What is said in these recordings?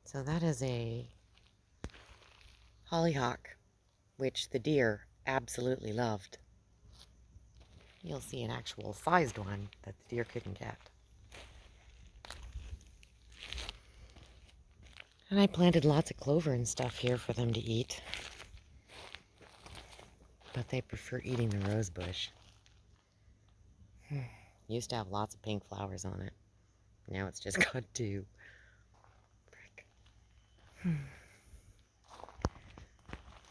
So that is a hollyhock, which the deer absolutely loved. You'll see an actual sized one that the deer couldn't get. And I planted lots of clover and stuff here for them to eat. But they prefer eating the rose bush. Used to have lots of pink flowers on it. Now it's just got two. Frick.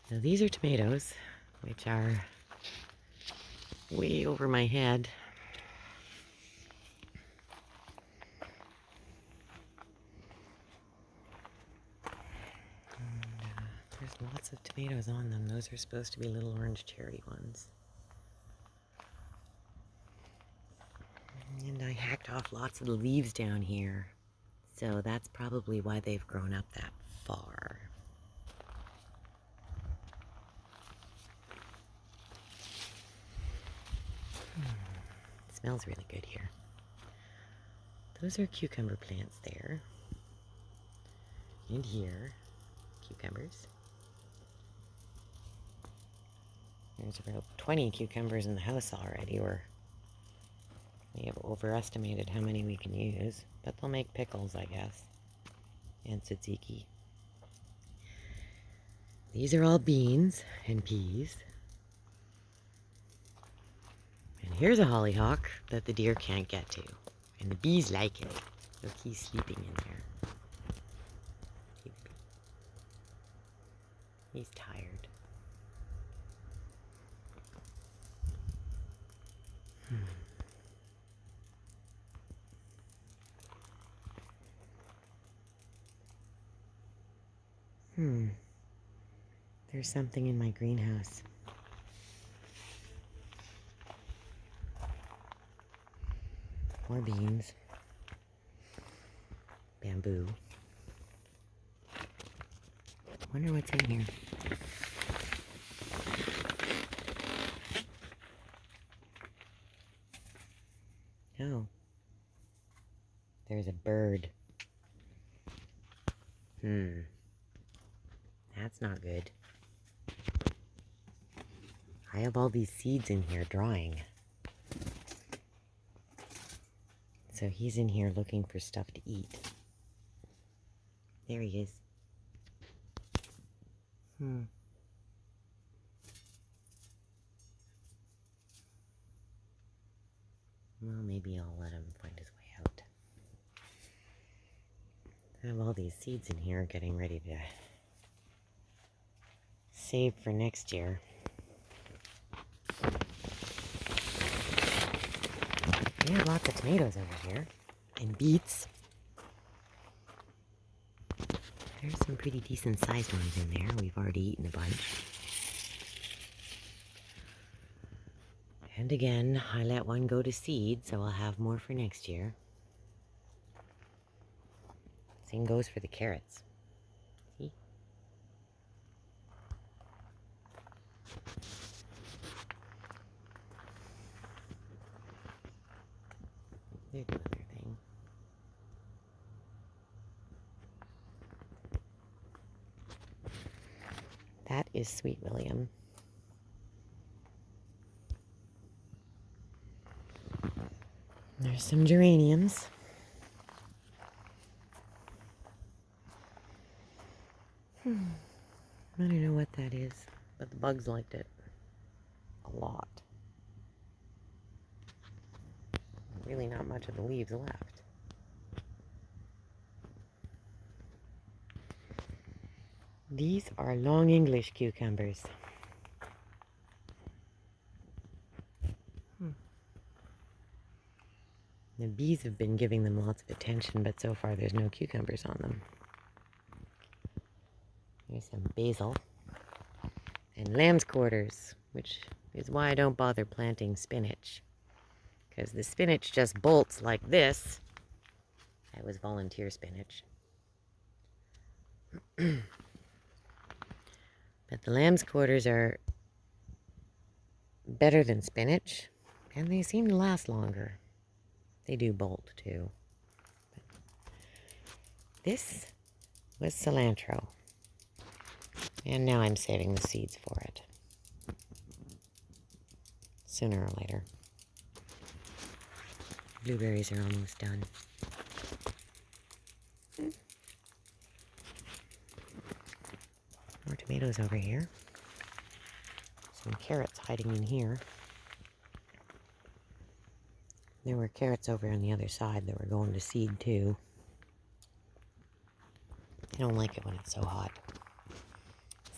Now these are tomatoes, which are way over my head. There's lots of tomatoes on them. Those are supposed to be little orange cherry ones. And I hacked off lots of the leaves down here. So that's probably why they've grown up that far. It smells really good here. Those are cucumber plants there. And here, cucumbers. There's about 20 cucumbers in the house already. We have overestimated how many we can use, but they'll make pickles, I guess, and tzatziki. These are all beans and peas. And here's a hollyhock that the deer can't get to, and the bees like it. Look, he's sleeping in there. He's tired. There's something in my greenhouse. More beans. Bamboo. Wonder what's in here. Oh. There's a bird. That's not good. I have all these seeds in here drying. So he's in here looking for stuff to eat. There he is. Well, maybe I'll let him find his way out. I have all these seeds in here getting ready to save for next year. We have lots of tomatoes over here, and beets. There's some pretty decent sized ones in there. We've already eaten a bunch. And again, I let one go to seed, so I'll have more for next year. Same goes for the carrots. See? There's another thing. That is Sweet William. There's some geraniums. I don't know what that is, but the bugs liked it a lot. Really not much of the leaves left. These are long English cucumbers. The bees have been giving them lots of attention, but so far there's no cucumbers on them. There's some basil and lamb's quarters, which is why I don't bother planting spinach. Because the spinach just bolts like this. That was volunteer spinach. But the lamb's quarters are better than spinach, and they seem to last longer. They do bolt too. But this was cilantro, and now I'm saving the seeds for it. Sooner or later. Blueberries are almost done. More tomatoes over here. Some carrots hiding in here. There were carrots over on the other side that were going to seed too. I don't like it when it's so hot.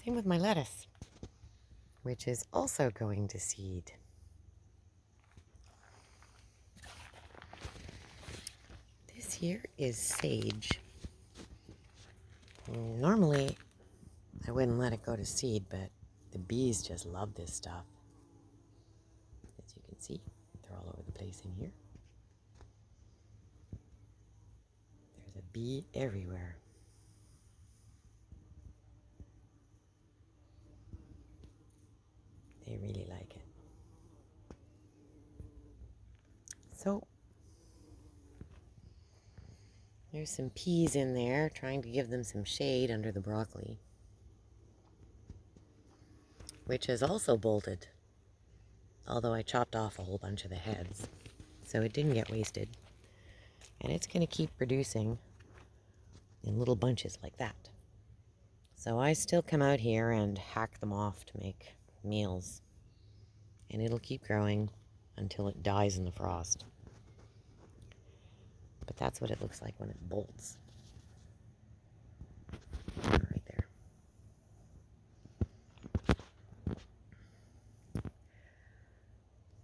Same with my lettuce, which is also going to seed. This here is sage. Normally, I wouldn't let it go to seed, but the bees just love this stuff. As you can see, they're all over the place in here. There's a bee everywhere. They really like it. So, there's some peas in there, trying to give them some shade under the broccoli, which has also bolted, although I chopped off a whole bunch of the heads, so it didn't get wasted. And it's going to keep producing in little bunches like that. So I still come out here and hack them off to make meals. And it'll keep growing until it dies in the frost. But that's what it looks like when it bolts. Right there.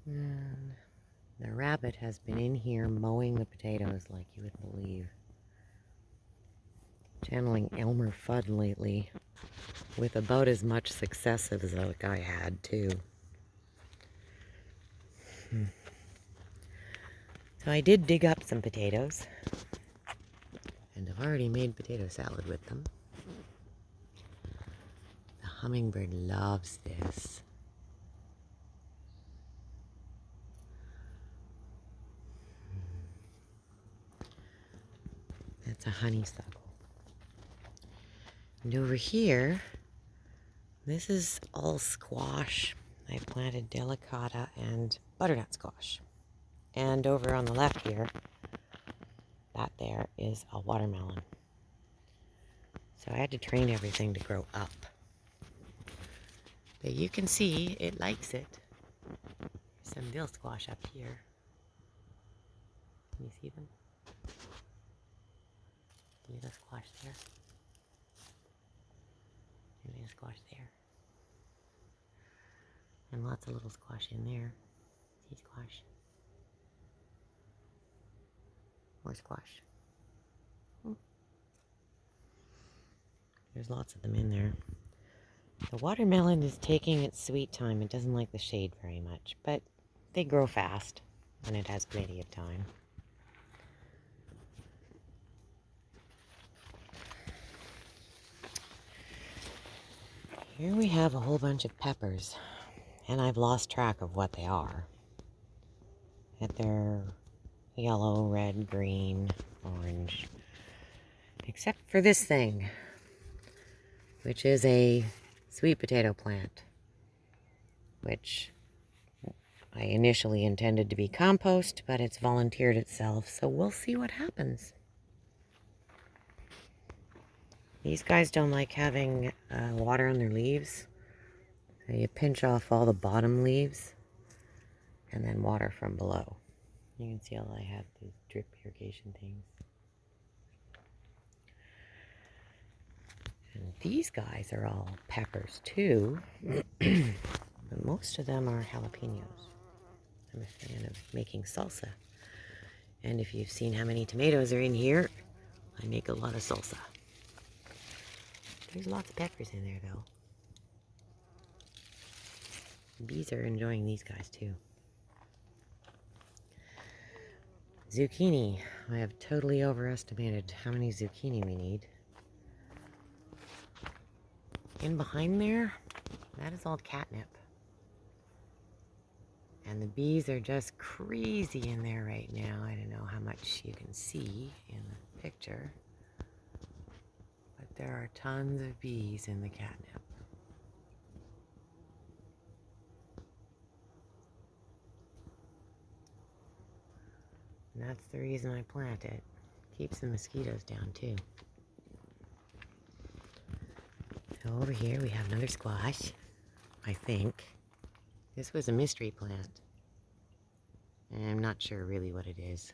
And the rabbit has been in here mowing the potatoes like you would believe. Channeling Elmer Fudd lately with about as much success as the guy had too. So I did dig up some potatoes, and I've already made potato salad with them. The hummingbird loves this. That's a honeysuckle. And over here, this is all squash. I planted delicata and butternut squash. And over on the left here, that there is a watermelon. So I had to train everything to grow up. But you can see it likes it. There's some dill squash up here. Can you see them? Little squash there. And little squash there. And lots of little squash in there. See squash. More squash. There's lots of them in there. The watermelon is taking its sweet time. It doesn't like the shade very much, but they grow fast when it has plenty of time. Here we have a whole bunch of peppers, and I've lost track of what they are. That they're yellow, red, green, orange, except for this thing, which is a sweet potato plant, which I initially intended to be compost, but it's volunteered itself, so we'll see what happens. These guys don't like having water on their leaves, so you pinch off all the bottom leaves and then water from below. You can see how I have these drip irrigation things. And these guys are all peppers too, but most of them are jalapenos. I'm a fan of making salsa. And if you've seen how many tomatoes are in here, I make a lot of salsa. There's lots of peppers in there though. Bees are enjoying these guys too. Zucchini. I have totally overestimated how many zucchini we need. in behind there, that is all catnip. And the bees are just crazy in there right now. I don't know how much you can see in the picture, but there are tons of bees in the catnip. And that's the reason I plant it. Keeps the mosquitoes down too. So over here we have another squash, I think. This was a mystery plant. And I'm not sure really what it is.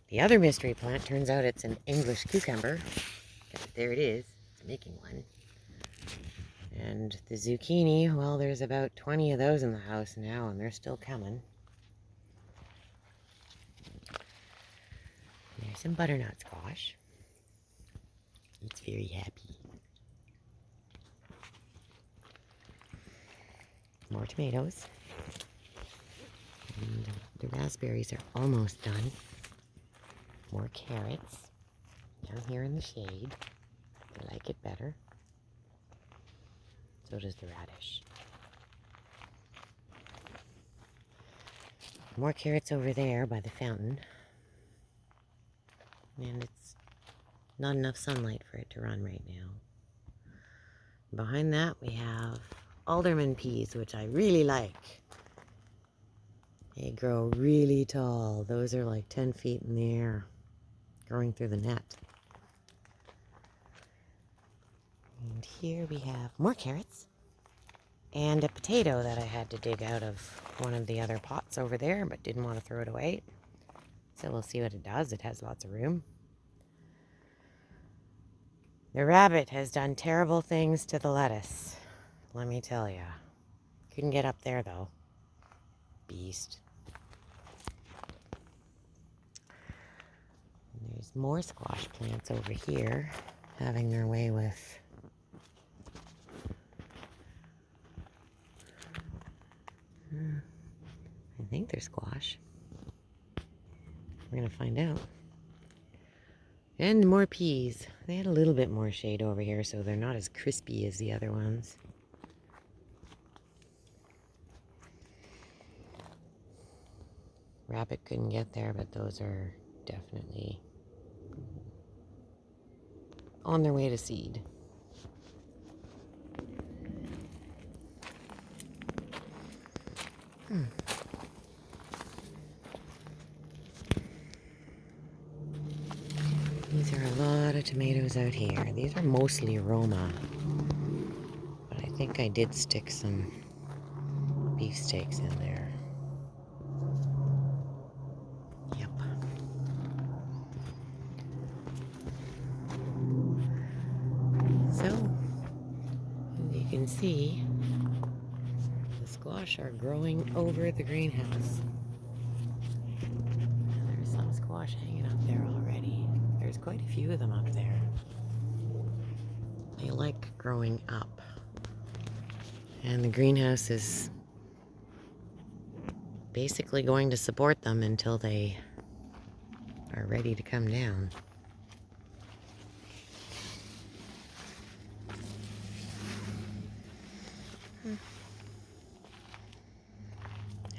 The other mystery plant, turns out it's an English cucumber. There it is. It's making one. And the zucchini, well, there's about 20 of those in the house now, and they're still coming. There's some butternut squash. It's very happy. More tomatoes. And the raspberries are almost done. More carrots. Down here in the shade. I like it better. So does the radish. More carrots over there by the fountain. And it's not enough sunlight for it to run right now. Behind that we have alderman peas, which I really like. They grow really tall. Those are like 10 feet in the air, growing through the net. And here we have more carrots and a potato that I had to dig out of one of the other pots over there, but didn't want to throw it away. So we'll see what it does. It has lots of room. The rabbit has done terrible things to the lettuce, let me tell ya. Couldn't get up there though. Beast. And there's more squash plants over here, having their way with I think they're squash. We're gonna find out. And more peas. They had a little bit more shade over here, so they're not as crispy as the other ones. Rabbit couldn't get there, but those are definitely on their way to seed. These are a lot of tomatoes out here. These are mostly Roma. But I think I did stick some beefsteaks in there. Yep. So, as you can see, the squash are growing over the greenhouse. And there's some squash hanging up there already. There's quite a few of them up there. They like growing up. And the greenhouse is basically going to support them until they are ready to come down.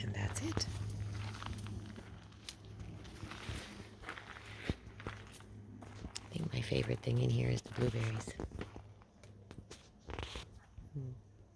And that's it. I think my favorite thing in here is the blueberries.